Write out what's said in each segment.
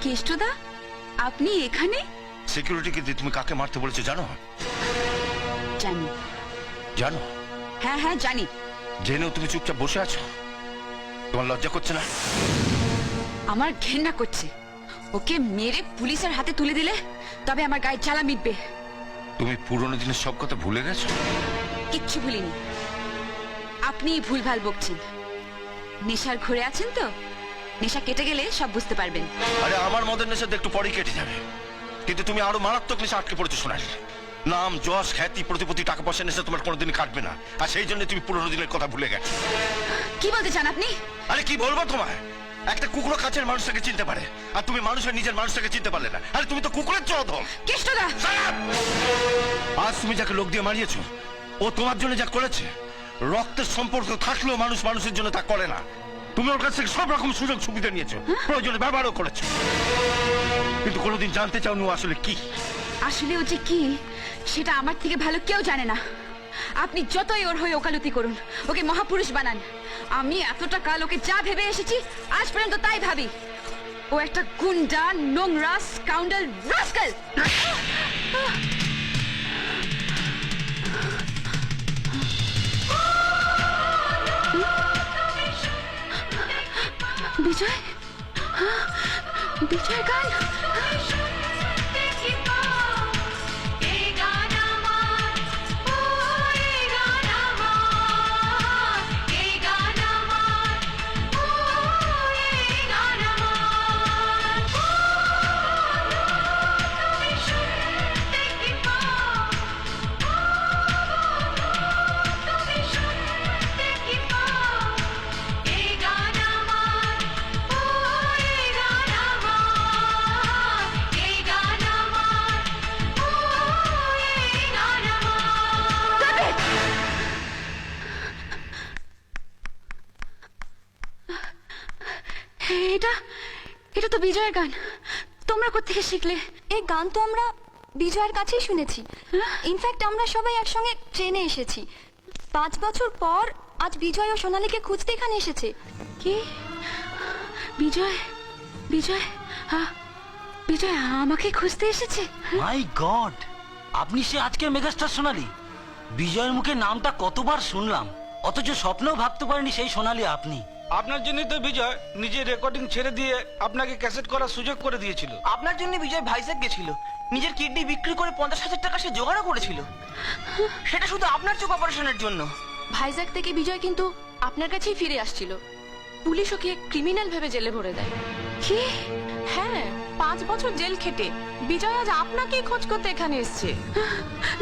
কেষ্টদা, আপনি এখানে? সিকিউরিটিকে দিয়ে তুমি কাকে মারতে বলেছো জানো? জানি। জানো? হ্যাঁ হ্যাঁ জানি। জেনেও তুমি চুপচাপ বসে আছো? তোমার লজ্জা করছে না? আমার ঘেন্না করছে। ওকে মেরে পুলিশের হাতে তুলে দিলে তবে আমার গায়ে জ্বালা মিটবে। তুমি পুরনো দিনের সব কথা ভুলে গেছো? কিচ্ছু ভুলিনি। আপনি ভুলভাল বকছেন। নেশার ঘুরে আছেন তো, নেশা কেটে গেলে সব বুঝতে পারবেন। আরে আমার মদের নেশা একটু পরেই কেটে যাবে, কিন্তু তুমি আরো মারাত্মক নেশা আটকে পড়েছো সোনালি। নাম, যশ, খ্যাতি, প্রতিপত্তি, টাকা পয়সা নেশা তোমার কোনোদিন কাটবে না, আর সেই জন্য তুমি পুরনো দিনের কথা ভুলে গেছো। কি বলতে চান আপনি? আরে কি বলবো তোমায়? একটা কুকুরও কাছের মানুষটাকে চিনতে পারে, আর তুমি মানুষের নিজের মানুষটাকে চিনতে পারলে না। আরে তুমি তো কুকুরের চোদন। কেষ্টদা! আজ তুমি যাকে লোক দিয়ে মারিয়েছো, ও তোমার জন্য যা করেছে, রক্তের সম্পর্ক থাকলেও মানুষ মানুষের জন্য তা করে না। তুমি ওর কাছ থেকে সব রকম সুযোগ সুবিধা নিয়েছো, প্রয়োজনে ব্যবহারও করেছো, কিন্তু কোনোদিন জানতে চাওনি ও আসলে কি। আসলে ও যে কি সেটা আমার থেকে ভালো কেউ জানে না। আপনি যতই ওর হয়ে ওকালতি করুন, ওকে মহাপুরুষ বানান, আমি এতটা কাল ওকে যা ভেবে এসেছি আজ পর্যন্ত তাই ভাবি। ও একটা গুন্ডা, নোংরা, স্কাউন্ডাল, রাস্কেল। বিজয়, বিজয় গান। এটা এটা তো বিজয়ের গান। তোমরা কোত্থেকে শিখলে? এই গান তো আমরা বিজয়ের কাছেই শুনেছি। ইনফ্যাক্ট আমরা সবাই একসঙ্গে ট্রেনে এসেছি। 5 বছর পর আজ বিজয় ও সোনালীকে খুঁজতে এখানে এসেছে। কি? বিজয়, বিজয়, বিজয় আমাকে খুঁজতে এসেছে? মাই গড, আপনি সে আজকের মেগাস্টার সোনালী। বিজয়ের মুখে নামটা কতবার শুনলাম, অথচ স্বপ্নেও ভাবতে পারিনি সেই সোনালী আপনি। আপনার জন্যই তো বিজয় নিজের রেকর্ডিং ছেড়ে দিয়ে আপনাকে ক্যাসেট করার সুযোগ করে দিয়েছিল। আপনার জন্য বিজয় ভাইজ্যাক গেছিল, নিজের কিডনি বিক্রি করে 50,000 টাকা সে জোগাড়ও করেছিল, সেটা শুধু আপনার চোখ অপারেশনের জন্য। ভাইজ্যাক থেকে বিজয় কিন্তু আপনার কাছেই ফিরে আসছিল। পুলিশ ওকে ক্রিমিনাল ভেবে জেলে ভরে দেয়। কি? হ্যাঁ, 5 বছর জেল খেটে বিজয় আজ আপনাকেই খোঁজ করতে এখানে এসেছে।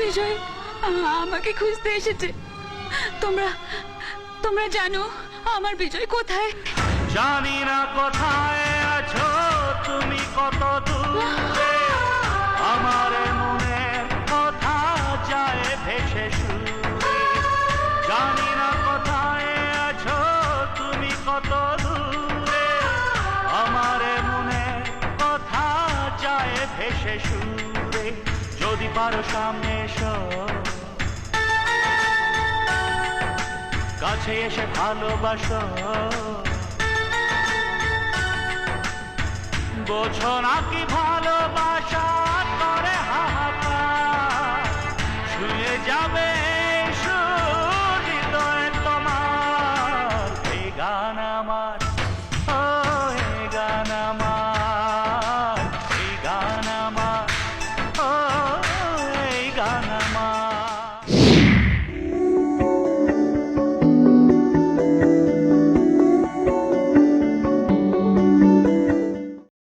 বিজয় আমাকে খুঁজতে এসেছে। তোমরা তোমরা জানো আমার বিজয় কোথায়? জানি না কোথায় আছো তুমি, কত দূরে আমার মনের কথা যায় ভেসে সুরে। জানি না কোথায় আছো তুমি, কত দূরে আমার মনের কথা যায় ভেসে সুরে। যদি পারো সামনে এসো, কাছে এসে ভালোবাসো, বোঝো না কি ভালোবাসা